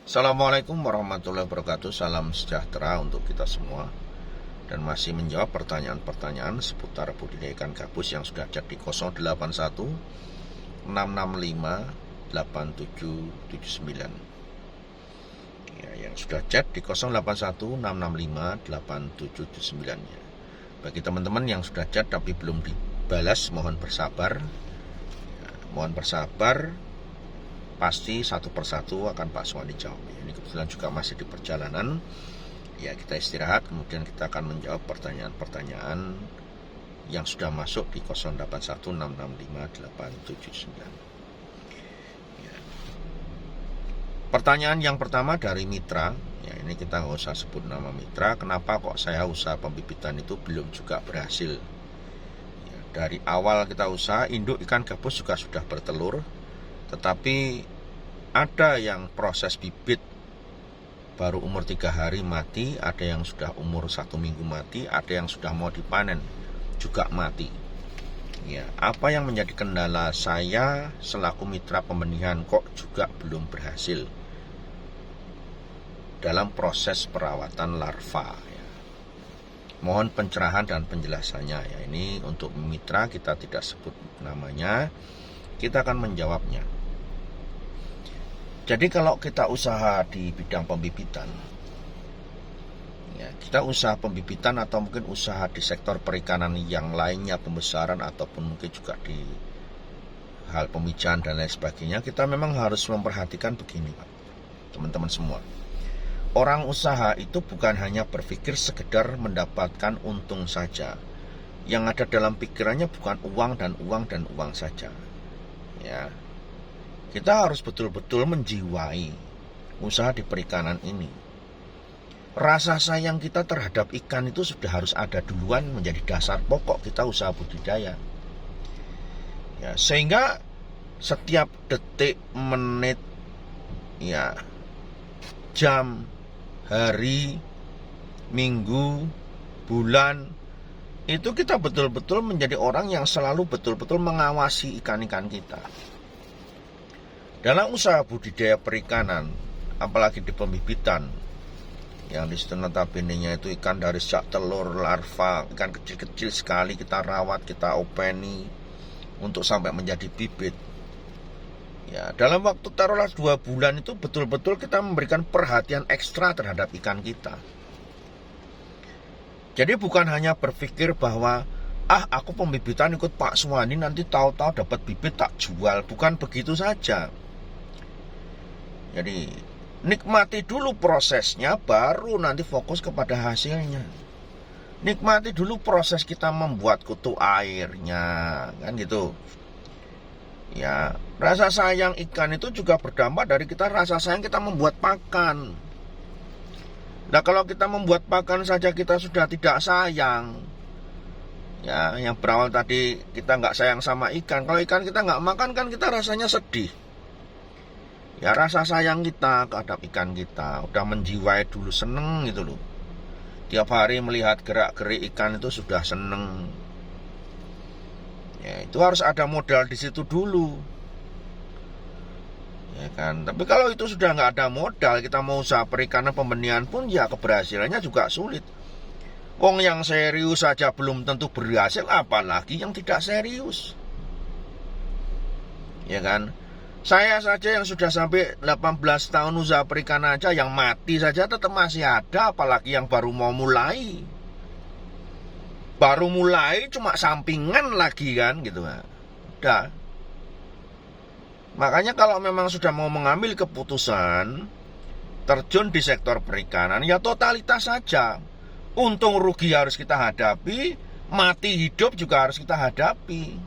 Assalamualaikum warahmatullahi wabarakatuh. Salam sejahtera untuk kita semua. Dan masih menjawab pertanyaan-pertanyaan seputar budidaya ikan gabus yang sudah chat di 081 665 8779. Ya, yang sudah chat di 081 665 8779 ya. Bagi teman-teman yang sudah chat tapi belum dibalas, mohon bersabar. Ya, mohon bersabar. Pasti satu persatu akan Pak Suwandi jawab. Ini kebetulan juga masih di perjalanan. Ya, kita istirahat, kemudian kita akan menjawab pertanyaan-pertanyaan yang sudah masuk di 0816658779. Ya. Pertanyaan yang pertama dari Mitra. Ya, ini kita nggak usah sebut nama Mitra. Kenapa kok saya usaha pembibitan itu belum juga berhasil? Ya, dari awal kita usaha, induk ikan gabus juga sudah bertelur. Tetapi ada yang proses bibit baru umur 3 hari mati, ada yang sudah umur 1 minggu mati, ada yang sudah mau dipanen juga mati. Ya, apa yang menjadi kendala saya selaku mitra pembenihan kok juga belum berhasil dalam proses perawatan larva ya. Mohon pencerahan dan penjelasannya ya. Ini untuk mitra, kita tidak sebut namanya, kita akan menjawabnya. Jadi kalau kita usaha di bidang pembibitan, ya, kita usaha pembibitan atau mungkin usaha di sektor perikanan yang lainnya, pembesaran ataupun mungkin juga di hal pemijahan dan lain sebagainya, kita memang harus memperhatikan begini Pak, teman-teman semua. Orang usaha itu bukan hanya berpikir sekedar mendapatkan untung saja. Yang ada dalam pikirannya bukan uang dan uang dan uang saja. Ya. Kita harus betul-betul menjiwai usaha di perikanan ini. Rasa sayang kita terhadap ikan itu sudah harus ada duluan, menjadi dasar pokok kita usaha budidaya. Ya, sehingga setiap detik, menit, ya, jam, hari, minggu, bulan, itu kita betul-betul menjadi orang yang selalu betul-betul mengawasi ikan-ikan kita. Dalam usaha budidaya perikanan, apalagi di pembibitan, yang di situ notabene-nya itu ikan dari sejak telur, larva, ikan kecil-kecil sekali kita rawat, kita openi untuk sampai menjadi bibit. Ya, dalam waktu taruhlah 2 bulan itu betul-betul kita memberikan perhatian ekstra terhadap ikan kita. Jadi bukan hanya berpikir bahwa aku pembibitan ikut Pak Suwandi, nanti tahu-tahu dapat bibit tak jual. Bukan begitu saja. Jadi nikmati dulu prosesnya, baru nanti fokus kepada hasilnya. Nikmati dulu proses kita membuat kutu airnya, kan gitu. Ya, rasa sayang ikan itu juga berdampak dari kita rasa sayang kita membuat pakan. Nah, kalau kita membuat pakan saja kita sudah tidak sayang, ya, yang berawal tadi kita nggak sayang sama ikan. Kalau ikan kita nggak makan kan kita rasanya sedih. Ya, rasa sayang kita terhadap ikan kita udah menjiwai dulu, seneng gitu loh. Tiap hari melihat gerak-gerik ikan itu sudah seneng. Ya, itu harus ada modal di situ dulu. Ya kan, tapi kalau itu sudah nggak ada modal, kita mau usaha perikanan pembenihan pun ya keberhasilannya juga sulit. Wong yang serius saja belum tentu berhasil, apalagi yang tidak serius. Ya kan? Saya saja yang sudah sampai 18 tahun usaha perikanan aja, yang mati saja tetap masih ada, apalagi yang baru mau mulai. Baru mulai cuma sampingan lagi kan gitu. Udah. Makanya kalau memang sudah mau mengambil keputusan terjun di sektor perikanan, ya totalitas saja. Untung rugi harus kita hadapi, mati hidup juga harus kita hadapi.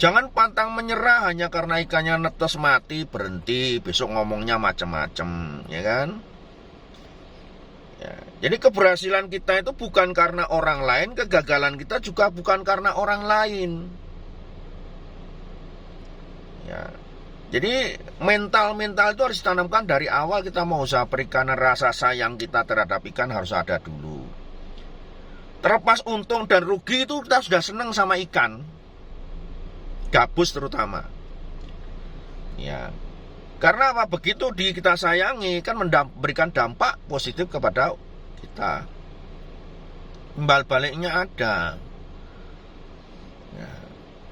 Jangan pantang menyerah hanya karena ikannya netes mati, berhenti, besok ngomongnya macam-macam, ya kan? Ya, jadi keberhasilan kita itu bukan karena orang lain, kegagalan kita juga bukan karena orang lain. Ya, jadi mental itu harus ditanamkan dari awal kita mau usaha perikanan. Rasa sayang kita terhadap ikan harus ada dulu. Terlepas untung dan rugi itu kita sudah senang sama ikan, gabus terutama. Ya, Karena apa? Begitu kita sayangi kan memberikan dampak positif kepada kita. Imbal baliknya ada. Ya.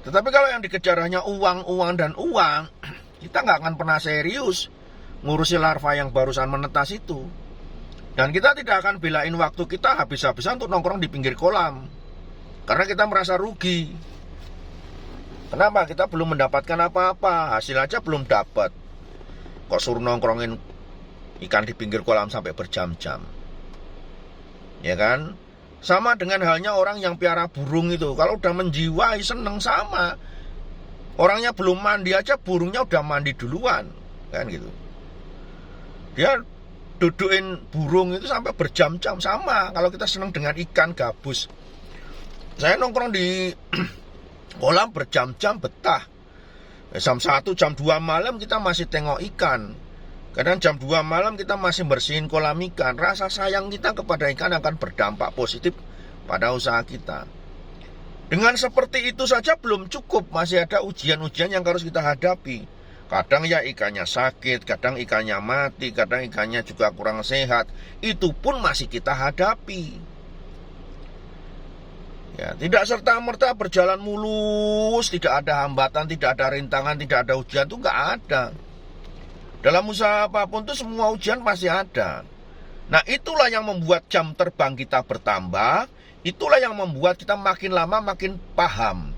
Tetapi kalau yang dikejar hanya uang, uang, dan uang, kita nggak akan pernah serius ngurusi larva yang barusan menetas itu. Dan kita tidak akan belain waktu kita habis-habisan untuk nongkrong di pinggir kolam. Karena kita merasa rugi. Kenapa? Kita belum mendapatkan apa-apa. Hasil aja belum dapat. Kok suruh nongkrongin ikan di pinggir kolam sampai berjam-jam. Ya kan? Sama dengan halnya orang yang piara burung itu. Kalau udah menjiwai, seneng sama. Orangnya belum mandi aja, burungnya udah mandi duluan. Kan gitu. Dia dudukin burung itu sampai berjam-jam. Sama kalau kita seneng dengan ikan gabus. Saya nongkrong di kolam berjam-jam betah. Jam 1, jam 2 malam kita masih tengok ikan. Kadang jam 2 malam kita masih bersihin kolam ikan. Rasa sayang kita kepada ikan akan berdampak positif pada usaha kita. Dengan seperti itu saja belum cukup. Masih ada ujian-ujian yang harus kita hadapi. Kadang ya ikannya sakit, kadang ikannya mati, kadang ikannya juga kurang sehat. Itu pun masih kita hadapi. Ya, tidak serta-merta berjalan mulus, tidak ada hambatan, tidak ada rintangan, tidak ada ujian, itu nggak ada. Dalam usaha apapun itu semua ujian pasti ada. Nah, itulah yang membuat jam terbang kita bertambah, itulah yang membuat kita makin lama makin paham.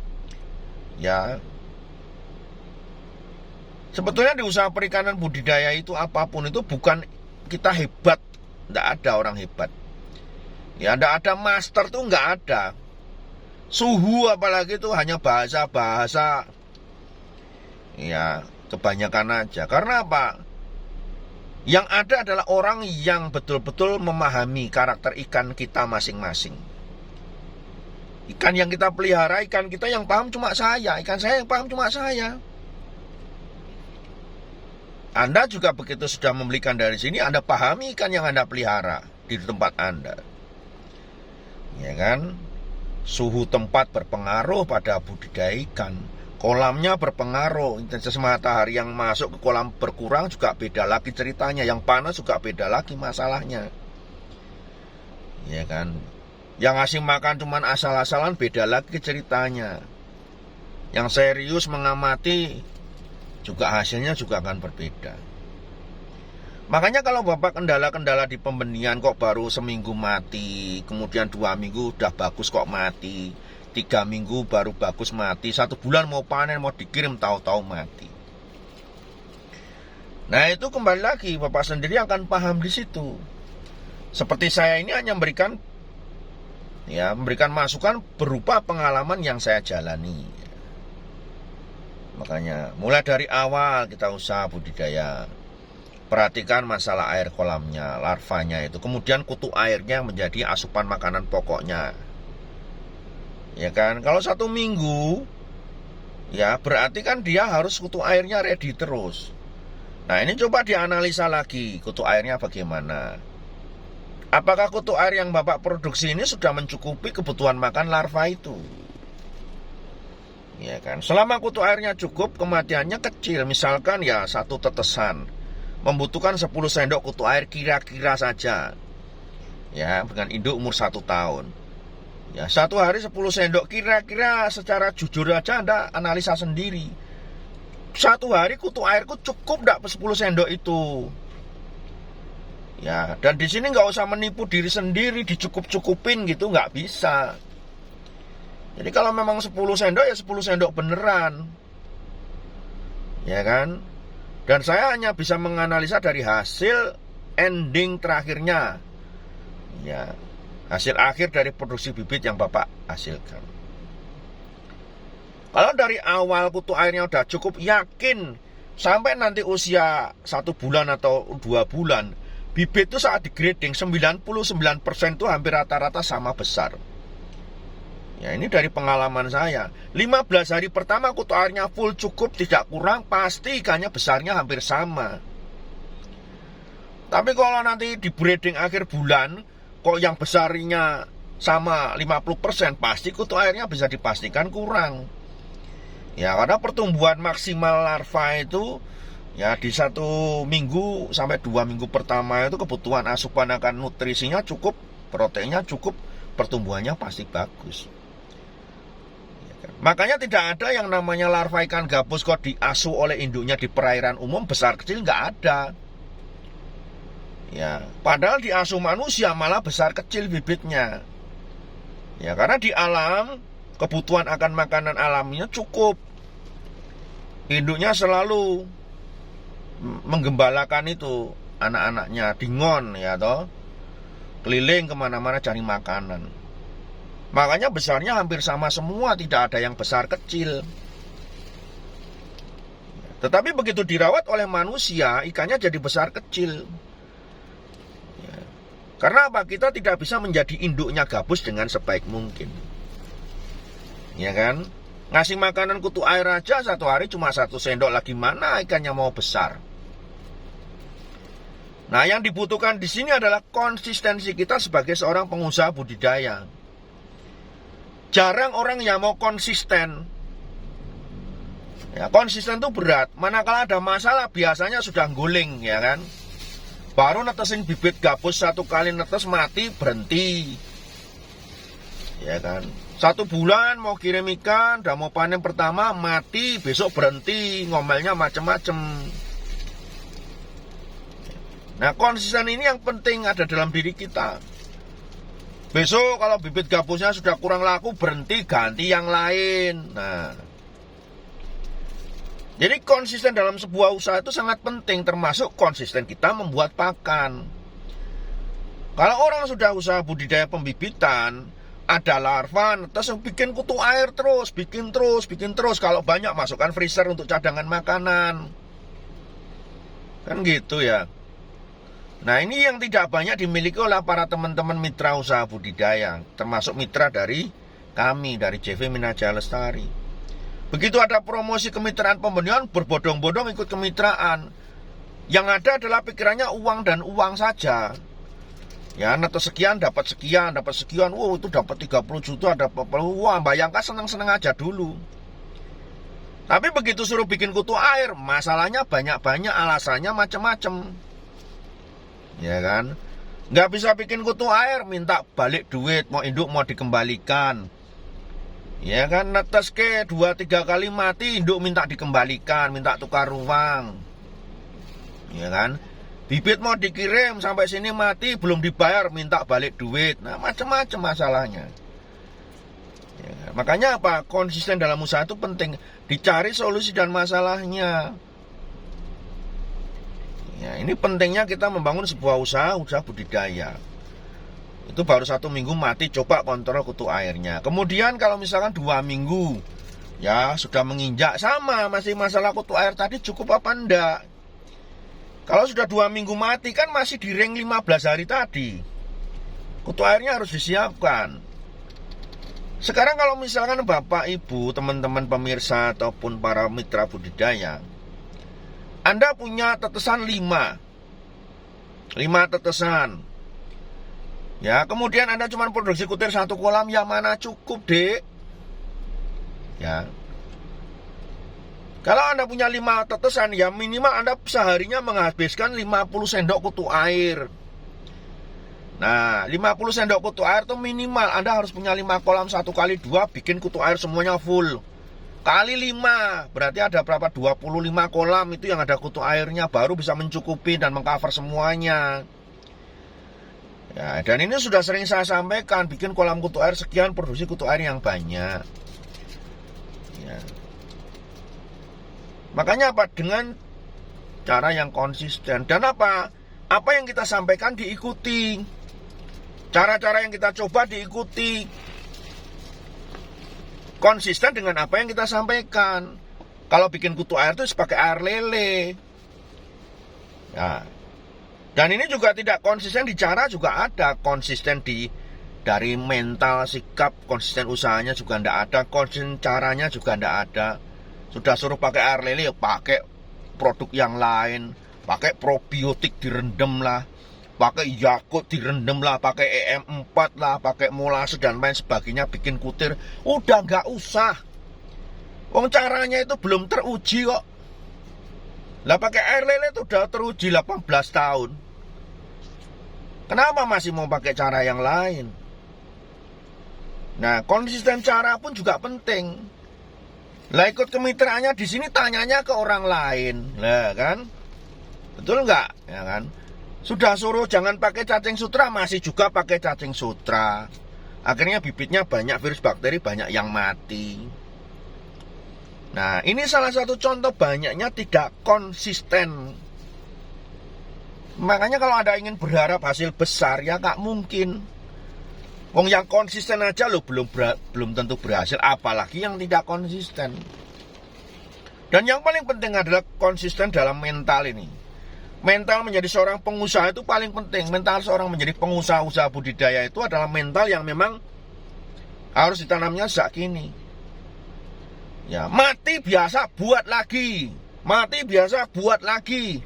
Ya. Sebetulnya di usaha perikanan budidaya itu apapun itu bukan kita hebat, nggak ada orang hebat. Ya, nggak ada master tuh nggak ada. Suhu apalagi itu hanya bahasa-bahasa. Ya, kebanyakan aja. Karena apa? Yang ada adalah orang yang betul-betul memahami karakter ikan kita masing-masing. Ikan yang kita pelihara, ikan kita yang paham cuma saya, ikan saya yang paham cuma saya. Anda juga begitu sudah membelikan dari sini, Anda pahami ikan yang Anda pelihara di tempat Anda. Ya kan? Suhu tempat berpengaruh pada budidaya ikan. Kolamnya berpengaruh. Intensitas matahari yang masuk ke kolam berkurang juga beda lagi ceritanya. Yang panas juga beda lagi masalahnya. Ya kan? Yang ngasih makan cuman asal-asalan beda lagi ceritanya. Yang serius mengamati juga hasilnya juga akan berbeda. Makanya kalau Bapak kendala-kendala di pembenihan kok baru seminggu mati, kemudian 2 minggu udah bagus kok mati, 3 minggu baru bagus mati, 1 bulan mau panen mau dikirim tahu-tahu mati. Nah, itu kembali lagi Bapak sendiri akan paham di situ. Seperti saya ini hanya memberikan masukan berupa pengalaman yang saya jalani. Makanya mulai dari awal kita usaha budidaya, perhatikan masalah air kolamnya, larvanya itu. Kemudian kutu airnya menjadi asupan makanan pokoknya. Ya kan, kalau 1 minggu, ya berarti kan dia harus kutu airnya ready terus. Nah, ini coba dianalisa lagi kutu airnya bagaimana. Apakah kutu air yang Bapak produksi ini sudah mencukupi kebutuhan makan larva itu? Ya kan, selama kutu airnya cukup, kematiannya kecil. Misalkan ya 1 tetesan membutuhkan 10 sendok kutu air kira-kira saja. Ya, dengan induk umur 1 tahun. Ya, 1 hari 10 sendok kira-kira, secara jujur aja Anda analisa sendiri. 1 hari kutu airku cukup enggak 10 sendok itu? Ya, dan di sini nggak usah menipu diri sendiri, dicukup-cukupin gitu, nggak bisa. Jadi kalau memang 10 sendok ya 10 sendok beneran. Ya kan? Dan saya hanya bisa menganalisa dari hasil ending terakhirnya. Ya, hasil akhir dari produksi bibit yang Bapak hasilkan. Kalau dari awal kutu airnya udah cukup, yakin sampai nanti usia 1 bulan atau 2 bulan, bibit itu saat digrading 99% itu hampir rata-rata sama besar. Ya, ini dari pengalaman saya. 15 hari pertama kutu airnya full cukup, tidak kurang, pasti ikannya besarnya hampir sama. Tapi kalau nanti di breeding akhir bulan, kok yang besarnya sama 50%, pasti kutu airnya bisa dipastikan kurang. Ya, karena pertumbuhan maksimal larva itu Ya, di 1 minggu sampai 2 minggu pertama itu kebutuhan asupan akan nutrisinya cukup, proteinnya cukup, pertumbuhannya pasti bagus. Ya kan? Makanya tidak ada yang namanya larva ikan gabus kok diasuh oleh induknya di perairan umum besar kecil, nggak ada. Ya, padahal diasuh manusia malah besar kecil bibitnya. Ya, karena di alam kebutuhan akan makanan alaminya cukup. Induknya selalu menggembalakan itu anak-anaknya, dingon ya toh, keliling kemana-mana cari makanan. Makanya besarnya hampir sama semua, tidak ada yang besar kecil. Tetapi begitu dirawat oleh manusia, ikannya jadi besar kecil. Ya. Karena apa? Kita tidak bisa menjadi induknya gabus dengan sebaik mungkin. Ya kan? Ngasih makanan kutu air aja 1 hari cuma 1 sendok, lagi mana ikannya mau besar. Nah, yang dibutuhkan di sini adalah konsistensi kita sebagai seorang pengusaha budidaya. Jarang orang yang mau konsisten. Ya, konsisten itu berat. Manakala ada masalah biasanya sudah guling, ya kan? Baru netesin bibit gabus 1 kali netes mati, berhenti. Ya kan? 1 bulan mau kirim ikan, udah mau panen pertama mati, besok berhenti, ngomelnya macem-macem. Nah, konsisten ini yang penting ada dalam diri kita. Besok kalau bibit gabusnya sudah kurang laku, berhenti, ganti yang lain. Nah, jadi konsisten dalam sebuah usaha itu sangat penting, termasuk konsisten kita membuat pakan. Kalau orang sudah usaha budidaya pembibitan, ada larva, terus bikin kutu air terus, bikin terus. Kalau banyak masukkan freezer untuk cadangan makanan. Kan gitu ya. Nah, ini yang tidak banyak dimiliki oleh para teman-teman mitra usaha budidaya, termasuk mitra dari kami, dari JV Minahjaya Lestari. Begitu ada promosi kemitraan pembenihan, berbondong-bondong ikut kemitraan. Yang ada adalah pikirannya uang dan uang saja. Ya, netes sekian, dapat sekian. Itu dapat 30 juta, dapat, wah, bayangkan seneng-seneng aja dulu. Tapi begitu suruh bikin kutu air, masalahnya banyak-banyak, alasannya macam-macam. Ya kan? Nggak bisa bikin kutu air, minta balik duit, mau induk mau dikembalikan. Ya kan, netes ke 2-3 kali mati, induk minta dikembalikan, minta tukar uang. Ya kan? Bibit mau dikirim sampai sini mati, belum dibayar, minta balik duit. Nah, macam-macam masalahnya. Ya, makanya apa? Konsisten dalam usaha itu penting. Dicari solusi dan masalahnya. Ya, ini pentingnya kita membangun sebuah usaha budidaya. Itu baru 1 minggu mati, coba kontrol kutu airnya. Kemudian kalau misalkan 2 minggu, ya sudah menginjak, sama masih masalah kutu air tadi cukup apa enggak. Kalau sudah 2 minggu mati kan masih di ring 15 hari tadi. Kutu airnya harus disiapkan. Sekarang kalau misalkan Bapak, Ibu, teman-teman pemirsa ataupun para mitra budidaya, Anda punya tetesan 5 tetesan. Ya, kemudian Anda cuma produksi kutir 1 kolam, yang mana cukup, Dek? Ya. Kalau Anda punya 5 tetesan, ya minimal Anda seharinya menghabiskan 50 sendok kutu air. Nah, 50 sendok kutu air itu minimal. Anda harus punya 5 kolam, 1 kali 2, bikin kutu air semuanya full. Kali 5, berarti ada berapa? 25 kolam itu yang ada kutu airnya, baru bisa mencukupi dan mengcover semuanya. Ya, dan ini sudah sering saya sampaikan, bikin kolam kutu air sekian, produksi kutu air yang banyak. Ya. Makanya apa? Dengan cara yang konsisten. Dan apa yang kita sampaikan diikuti. Cara-cara yang kita coba diikuti. Konsisten dengan apa yang kita sampaikan. Kalau bikin kutu air itu pakai air lele. Ya. Dan ini juga tidak konsisten di cara, juga ada. Konsisten dari mental, sikap, konsisten usahanya juga tidak ada. Konsisten caranya juga tidak ada. Sudah suruh pakai air lele, ya pakai produk yang lain. Pakai probiotik direndam lah, pakai Yakult direndam lah, pakai EM4 lah, pakai molase dan lain sebagainya, bikin kutir. Udah nggak usah. Wong caranya itu belum teruji kok. Lah pakai air lele itu udah teruji 18 tahun. Kenapa masih mau pakai cara yang lain? Nah, konsisten cara pun juga penting. Lah ikut kemitraannya di sini tanyanya ke orang lain. Lah kan? Betul nggak? Ya kan? Sudah suruh jangan pakai cacing sutra, masih juga pakai cacing sutra. Akhirnya bibitnya banyak virus bakteri, banyak yang mati. Nah, ini salah satu contoh banyaknya tidak konsisten. Makanya kalau Anda ingin berharap hasil besar, ya nggak mungkin. Wong yang konsisten aja loh belum tentu berhasil, apalagi yang tidak konsisten. Dan yang paling penting adalah konsisten dalam mental ini. Mental menjadi seorang pengusaha itu paling penting. Mental seorang menjadi pengusaha budidaya itu adalah mental yang memang harus ditanamnya sejak kini. Ya, mati biasa buat lagi. Mati biasa buat lagi.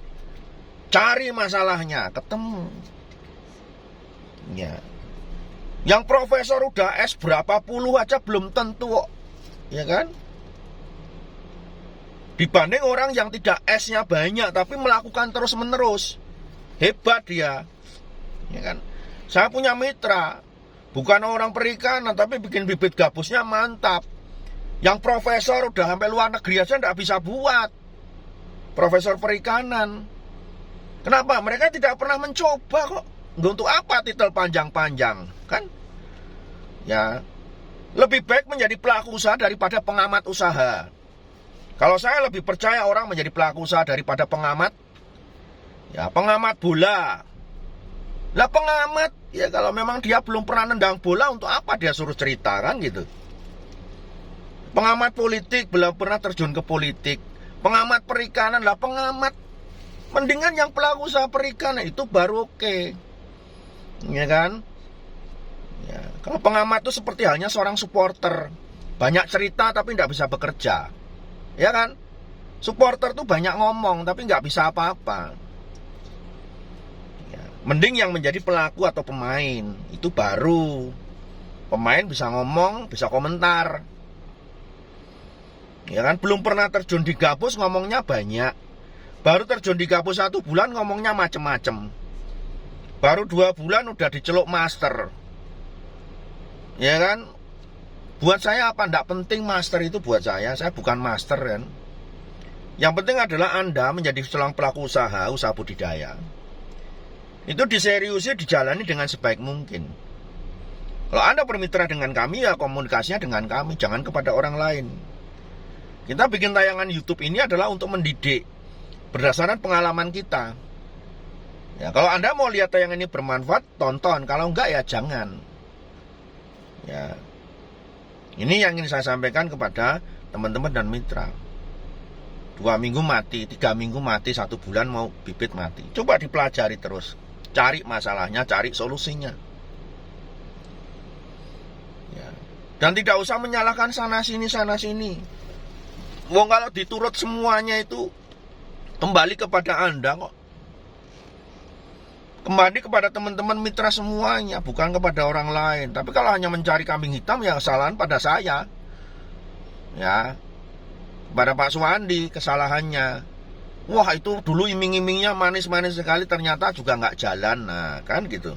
Cari masalahnya, ketemu. Ya. Yang profesor udah S berapa puluh aja belum tentu kok. Ya kan? Dibanding orang yang tidak S-nya banyak tapi melakukan terus-menerus. Hebat dia. Ya kan? Saya punya mitra, bukan orang perikanan tapi bikin bibit gabusnya mantap. Yang profesor udah sampai luar negeri aja nggak bisa buat. Profesor perikanan. Kenapa? Mereka tidak pernah mencoba kok. Untuk apa titel panjang-panjang, kan? Ya. Lebih baik menjadi pelaku usaha daripada pengamat usaha. Kalau saya lebih percaya orang menjadi pelaku usaha daripada pengamat. Ya, pengamat bola. Lah pengamat, ya kalau memang dia belum pernah nendang bola, untuk apa dia suruh cerita, kan gitu. Pengamat politik, belum pernah terjun ke politik. Pengamat perikanan, lah pengamat. Mendingan yang pelaku usaha perikanan itu baru oke. Ya kan? Ya, kalau pengamat itu seperti halnya seorang supporter. Banyak cerita tapi tidak bisa bekerja. Ya kan? Supporter tuh banyak ngomong tapi nggak bisa apa-apa. Ya, mending yang menjadi pelaku atau pemain. Itu baru. Pemain bisa ngomong, bisa komentar. Ya kan? Belum pernah terjun di gabus ngomongnya banyak. Baru terjun di gabus 1 bulan ngomongnya macem-macem. Baru 2 bulan udah diceluk master. Ya kan? Buat saya apa enggak penting master itu buat saya bukan master kan. Yang penting adalah Anda menjadi seorang pelaku usaha budidaya. Itu diseriusi, dijalani dengan sebaik mungkin. Kalau Anda bermitra dengan kami, ya komunikasinya dengan kami, jangan kepada orang lain. Kita bikin tayangan YouTube ini adalah untuk mendidik berdasarkan pengalaman kita. Ya, kalau Anda mau lihat tayangan ini bermanfaat, tonton. Kalau enggak ya jangan. Ya. Ini yang ingin saya sampaikan kepada teman-teman dan mitra. 2 minggu mati, 3 minggu mati, 1 bulan mau bibit mati. Coba dipelajari terus. Cari masalahnya, cari solusinya. Ya. Dan tidak usah menyalahkan sana-sini. Wong kalau diturut semuanya itu kembali kepada Anda kok. Kembali kepada teman-teman mitra semuanya, bukan kepada orang lain. Tapi kalau hanya mencari kambing hitam, ya kesalahan pada saya. Ya, pada Pak Suwandi kesalahannya. Wah, itu dulu iming-imingnya manis-manis sekali, ternyata juga nggak jalan. Nah, kan gitu.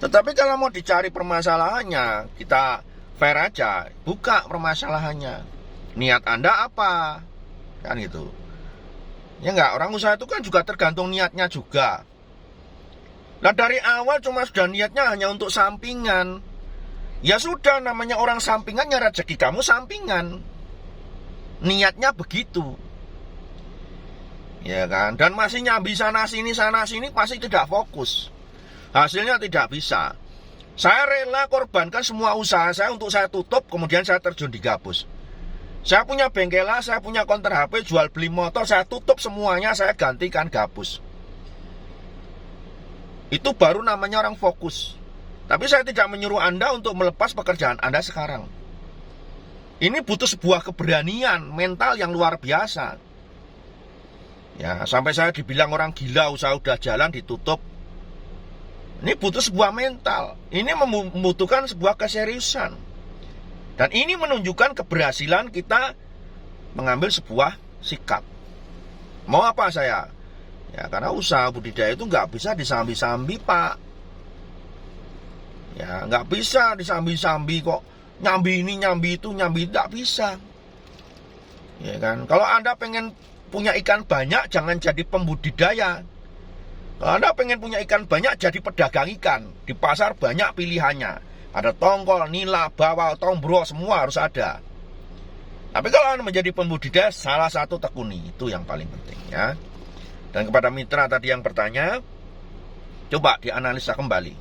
Tetapi kalau mau dicari permasalahannya, kita fair aja, buka permasalahannya. Niat Anda apa? Kan gitu. Ya nggak, orang usaha itu kan juga tergantung niatnya juga. Nah dari awal cuma sudah niatnya hanya untuk sampingan. Ya sudah, namanya orang sampingan, ya rezeki kamu sampingan. Niatnya begitu. Ya kan? Dan masih nyambi sana sini pasti tidak fokus. Hasilnya tidak bisa. Saya rela korbankan semua usaha saya untuk saya tutup, kemudian saya terjun di gabus. Saya punya bengkelah, saya punya konter HP, jual beli motor, saya tutup semuanya, saya gantikan gabus. Itu baru namanya orang fokus. Tapi saya tidak menyuruh Anda untuk melepas pekerjaan Anda sekarang. Ini butuh sebuah keberanian mental yang luar biasa. Ya, sampai saya dibilang orang gila, usaha udah jalan ditutup. Ini butuh sebuah mental. Ini membutuhkan sebuah keseriusan. Dan ini menunjukkan keberhasilan kita mengambil sebuah sikap. Mau apa saya? Ya karena usaha budidaya itu nggak bisa disambi-sambi Pak. Ya nggak bisa disambi-sambi kok. Nyambi ini, nyambi itu, nggak bisa. Ya kan? Kalau Anda pengen punya ikan banyak, jangan jadi pembudidaya. Kalau Anda pengen punya ikan banyak, jadi pedagang ikan. Di pasar banyak pilihannya. Ada tongkol, nila, bawal, tombro, semua harus ada. Tapi kalau Anda menjadi pembudidaya, salah satu tekuni. Itu yang paling penting ya. Dan kepada mitra tadi yang bertanya, coba dianalisa kembali.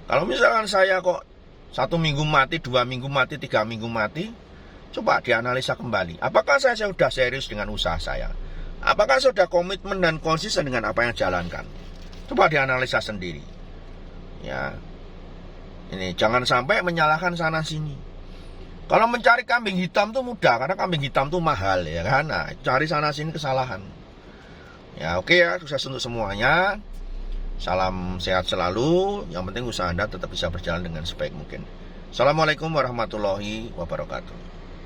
Kalau misalkan saya kok 1 minggu mati, 2 minggu mati, 3 minggu mati, coba dianalisa kembali. Apakah saya sudah serius dengan usaha saya? Apakah sudah komitmen dan konsisten dengan apa yang jalankan? Coba dianalisa sendiri. Ya, ini jangan sampai menyalahkan sana sini. Kalau mencari kambing hitam tuh mudah, karena kambing hitam tuh mahal ya kan. Nah, cari sana sini kesalahan. Ya oke ya, sukses untuk semuanya. Salam sehat selalu. Yang penting usaha Anda tetap bisa berjalan dengan sebaik mungkin. Assalamualaikum warahmatullahi wabarakatuh.